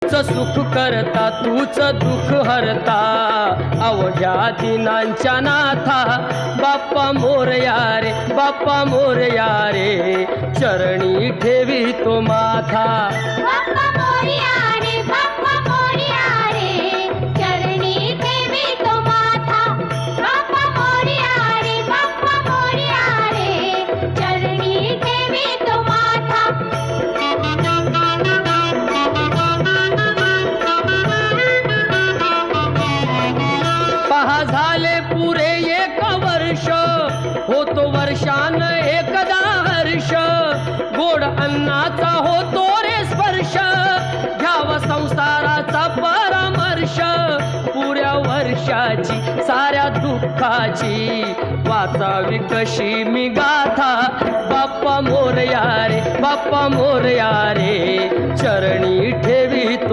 तूच सुख करता तूच दुःख हरता अवघ्या दिनांच्या नाथा बाप्पा मोरया रे बाप्पा मोरया रे चरणी ठेवी तो माथा बाप्पा मोरया रे बाप्पा मोरया रे चरणी ठेवी तो माथा बाप्पा मोरया रे बाप्पा मोरया रे चरणी ठेवी तो माथा पहा झाले पुरे एक वर्ष होतो वर्षान एकदा हर्ष गोड अन्नाचा होतो रे स्पर्श घ्यावा संसाराचा परामर्श पुऱ्या वर्षाची साऱ्या दुःखाची वाचावी कशी मी गाथा बाप्पा मोरया रे बाप्पा मोरया रे चरणी ठेवी